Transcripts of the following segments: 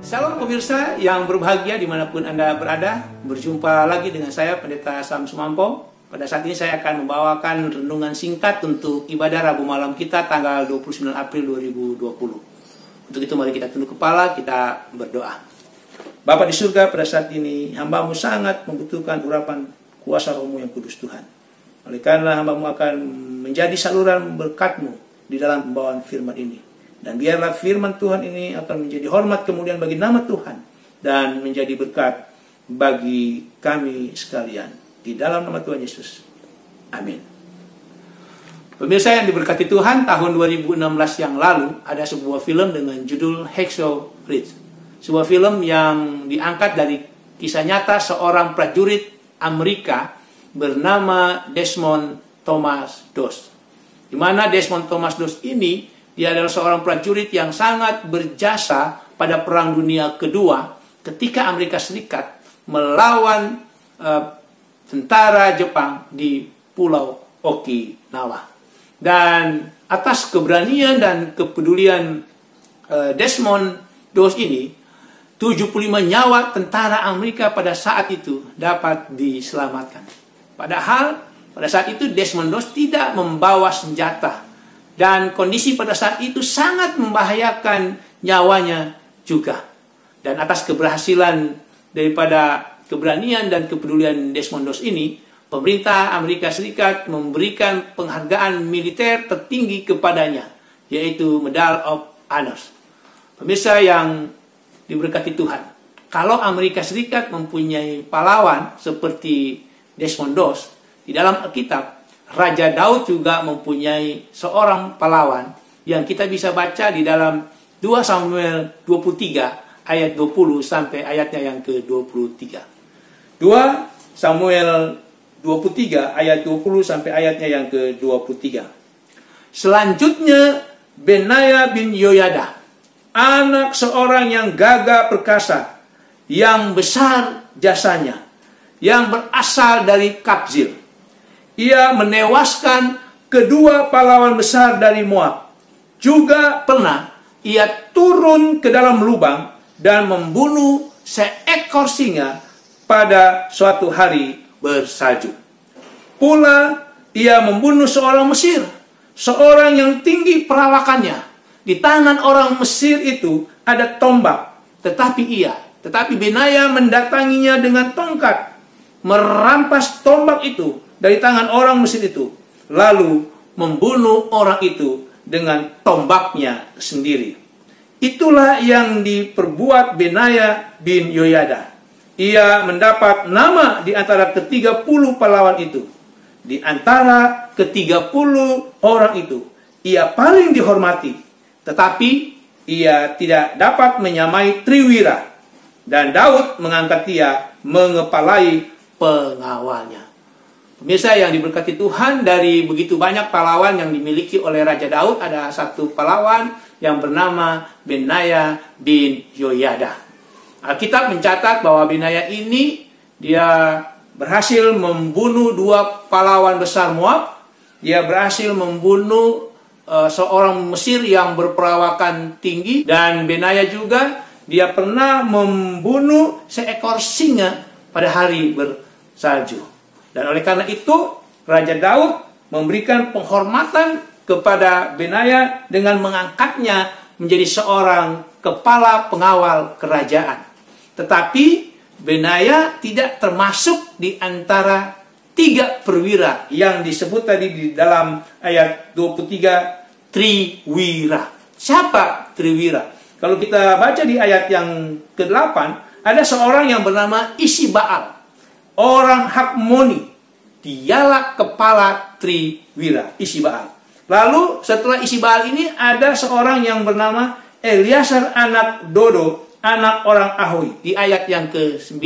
Salam pemirsa yang berbahagia dimanapun Anda berada. Berjumpa lagi dengan saya, Pendeta Sam Sumampo. Pada saat ini saya akan membawakan renungan singkat untuk ibadah Rabu malam kita tanggal 29 April 2020. Untuk itu mari kita tunduk kepala, kita berdoa. Bapa di surga, pada saat ini hamba-Mu sangat membutuhkan urapan kuasa Roh-Mu yang kudus Tuhan. Oleh karena hamba-Mu akan menjadi saluran berkat-Mu di dalam pembawaan firman ini. Dan biarlah firman Tuhan ini akan menjadi hormat kemudian bagi nama Tuhan. Dan menjadi berkat bagi kami sekalian. Di dalam nama Tuhan Yesus. Amin. Pemirsa yang diberkati Tuhan, tahun 2016 yang lalu ada sebuah film dengan judul Hacksaw Ridge. Sebuah film yang diangkat dari kisah nyata seorang prajurit Amerika bernama Desmond Thomas Doss. Di mana Desmond Thomas Doss ini, dia adalah seorang prajurit yang sangat berjasa pada Perang Dunia Kedua ketika Amerika Serikat melawan tentara Jepang di Pulau Okinawa. Dan atas keberanian dan kepedulian Desmond Doss ini, 75 nyawa tentara Amerika pada saat itu dapat diselamatkan. Padahal pada saat itu Desmond Doss tidak membawa senjata. Dan kondisi pada saat itu sangat membahayakan nyawanya juga. Dan atas keberhasilan daripada keberanian dan kepedulian Desmond Doss ini, pemerintah Amerika Serikat memberikan penghargaan militer tertinggi kepadanya, yaitu Medal of Honor. Pemirsa yang diberkati Tuhan, kalau Amerika Serikat mempunyai pahlawan seperti Desmond Doss, di dalam Alkitab, Raja Daud juga mempunyai seorang pahlawan yang kita bisa baca di dalam 2 Samuel 23 ayat 20 sampai ayatnya yang ke-23. 2 Samuel 23 ayat 20 sampai ayatnya yang ke-23. Selanjutnya Benaya bin Yoyada, anak seorang yang gagah perkasa, yang besar jasanya, yang berasal dari Kabzil. Ia menewaskan kedua pahlawan besar dari Moab. Juga pernah ia turun ke dalam lubang dan membunuh seekor singa pada suatu hari bersalju. Pula ia membunuh seorang Mesir, seorang yang tinggi perawakannya. Di tangan orang Mesir itu ada tombak, tetapi Benaya mendatanginya dengan tongkat, merampas tombak itu dari tangan orang Mesir itu, lalu membunuh orang itu dengan tombaknya sendiri. Itulah yang diperbuat Benaya bin Yoyada. Ia mendapat nama di antara ke-30 pahlawan itu. Di antara ke-30 orang itu, ia paling dihormati, tetapi ia tidak dapat menyamai Triwira. Dan Daud mengangkat dia mengepalai pengawalnya. Pemirsa yang diberkati Tuhan, dari begitu banyak pahlawan yang dimiliki oleh Raja Daud, ada satu pahlawan yang bernama Benaya bin Yoyada. Alkitab mencatat bahwa Benaya ini, dia berhasil membunuh 2 pahlawan besar Moab. Dia berhasil membunuh seorang Mesir yang berperawakan tinggi. Dan Benaya juga, dia pernah membunuh seekor singa pada hari bersalju. Dan oleh karena itu, Raja Daud memberikan penghormatan kepada Benaya dengan mengangkatnya menjadi seorang kepala pengawal kerajaan. Tetapi Benaya tidak termasuk di antara 3 perwira yang disebut tadi di dalam ayat 23, Triwira. Siapa Triwira? Kalau kita baca di ayat yang ke-8, ada seorang yang bernama Ishibaal, orang Hakmoni. Dialah kepala Triwira, Ishibaal. Lalu setelah Ishibaal ini ada seorang yang bernama Eliasar anak Dodo, anak orang Ahoy, di ayat yang ke-9.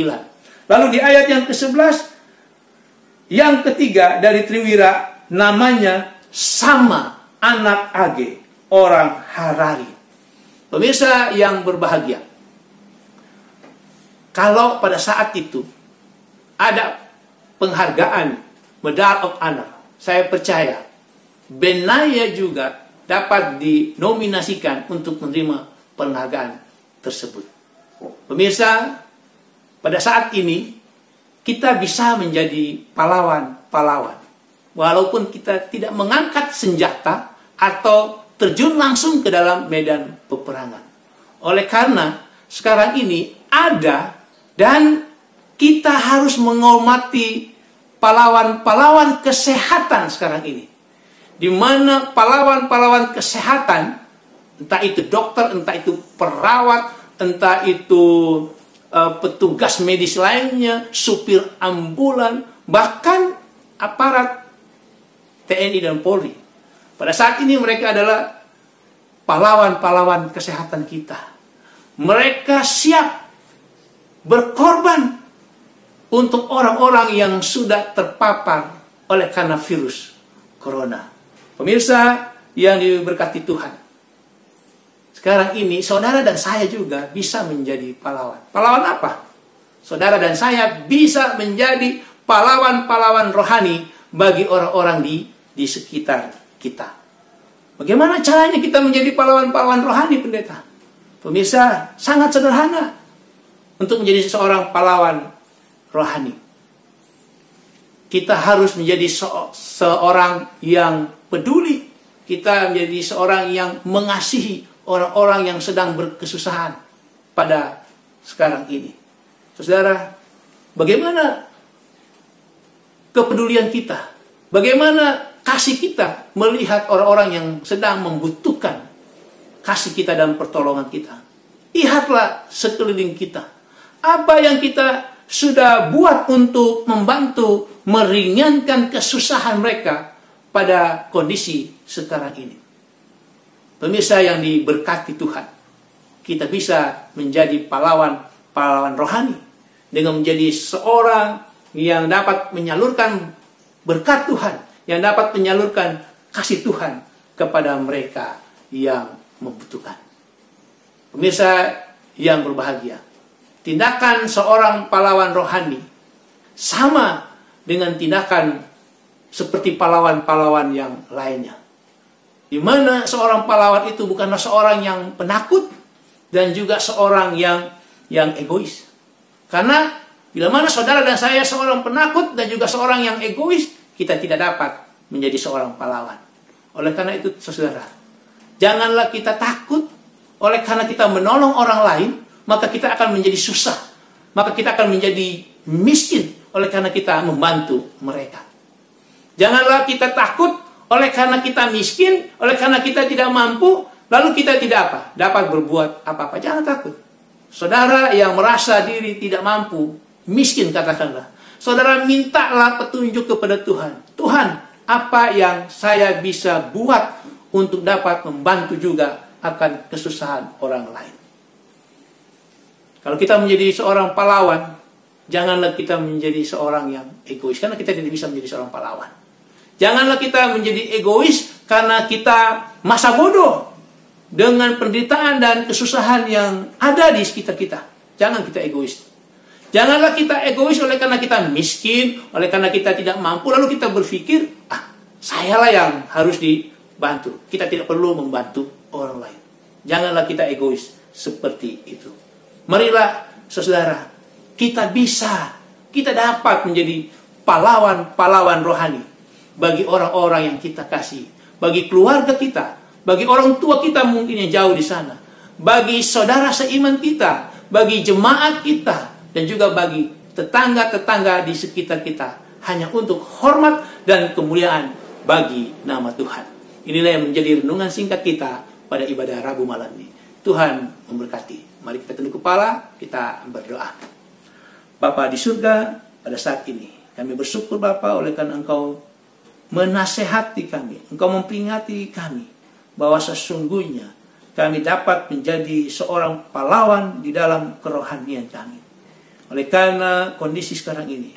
Lalu di ayat yang ke-11, yang ketiga dari Triwira, namanya Sama anak Age, orang Harari. Pemirsa yang berbahagia, kalau pada saat itu ada penghargaan Medal of Honor, saya percaya Benaya juga dapat dinominasikan untuk menerima penghargaan tersebut. Pemirsa, pada saat ini kita bisa menjadi pahlawan-pahlawan. Walaupun kita tidak mengangkat senjata atau terjun langsung ke dalam medan peperangan. Oleh karena sekarang ini ada, dan kita harus menghormati pahlawan-pahlawan kesehatan sekarang ini. Di mana pahlawan-pahlawan kesehatan, entah itu dokter, entah itu perawat, entah itu petugas medis lainnya, supir ambulan, bahkan aparat TNI dan Polri. Pada saat ini mereka adalah pahlawan-pahlawan kesehatan kita. Mereka siap berkorban untuk orang-orang yang sudah terpapar oleh karena virus corona. Pemirsa yang diberkati Tuhan, sekarang ini saudara dan saya juga bisa menjadi pahlawan. Pahlawan apa? Saudara dan saya bisa menjadi pahlawan-pahlawan rohani bagi orang-orang di sekitar kita. Bagaimana caranya kita menjadi pahlawan-pahlawan rohani, pendeta? Pemirsa, sangat sederhana untuk menjadi seorang pahlawan rohani. Kita harus menjadi seorang yang peduli. Kita menjadi seorang yang mengasihi orang-orang yang sedang berkesusahan pada sekarang ini. Saudara, bagaimana kepedulian kita? Bagaimana kasih kita melihat orang-orang yang sedang membutuhkan kasih kita dan pertolongan kita? Lihatlah sekeliling kita. Apa yang kita sudah buat untuk membantu meringankan kesusahan mereka pada kondisi sekarang ini. Pemirsa yang diberkati Tuhan, kita bisa menjadi pahlawan rohani dengan menjadi seorang yang dapat menyalurkan berkat Tuhan, yang dapat menyalurkan kasih Tuhan kepada mereka yang membutuhkan. Pemirsa yang berbahagia, tindakan seorang pahlawan rohani sama dengan tindakan seperti pahlawan-pahlawan yang lainnya. Di mana seorang pahlawan itu bukanlah seorang yang penakut dan juga seorang yang egois. Karena bila mana saudara dan saya seorang penakut dan juga seorang yang egois, kita tidak dapat menjadi seorang pahlawan. Oleh karena itu, saudara, janganlah kita takut. Oleh karena kita menolong orang lain, maka kita akan menjadi susah. Maka kita akan menjadi miskin oleh karena kita membantu mereka. Janganlah kita takut oleh karena kita miskin, oleh karena kita tidak mampu, lalu kita tidak apa? Dapat berbuat apa-apa. Jangan takut. Saudara yang merasa diri tidak mampu, miskin katakanlah, saudara mintalah petunjuk kepada Tuhan. Tuhan, apa yang saya bisa buat untuk dapat membantu juga akan kesusahan orang lain. Kalau kita menjadi seorang pahlawan, janganlah kita menjadi seorang yang egois, karena kita tidak bisa menjadi seorang pahlawan. Janganlah kita menjadi egois karena kita masa bodoh dengan penderitaan dan kesusahan yang ada di sekitar kita. Jangan kita egois. Janganlah kita egois oleh karena kita miskin, oleh karena kita tidak mampu, lalu kita berpikir, sayalah yang harus dibantu. Kita tidak perlu membantu orang lain. Janganlah kita egois seperti itu. Marilah, saudara, kita dapat menjadi pahlawan-pahlawan rohani bagi orang-orang yang kita kasih, bagi keluarga kita, bagi orang tua kita mungkin yang jauh di sana, bagi saudara seiman kita, bagi jemaat kita, dan juga bagi tetangga-tetangga di sekitar kita, hanya untuk hormat dan kemuliaan bagi nama Tuhan. Inilah yang menjadi renungan singkat kita pada ibadah Rabu malam ini. Tuhan memberkati. Mari kita tunduk kepala, kita berdoa. Bapa di surga, pada saat ini kami bersyukur Bapa oleh karena Engkau menasehati kami, Engkau mempringati kami bahwa sesungguhnya kami dapat menjadi seorang pahlawan di dalam kerohanian kami. Oleh karena kondisi sekarang ini,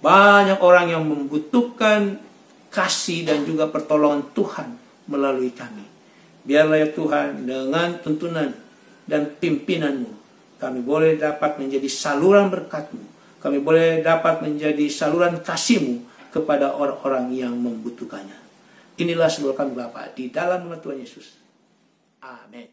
banyak orang yang membutuhkan kasih dan juga pertolongan Tuhan melalui kami. Biarlah ya Tuhan, dengan tuntunan dan pimpinan-Mu, kami boleh dapat menjadi saluran berkat-Mu. Kami boleh dapat menjadi saluran kasih-Mu kepada orang-orang yang membutuhkannya. Inilah seluruh kami Bapa, di dalam nama Tuhan Yesus. Amin.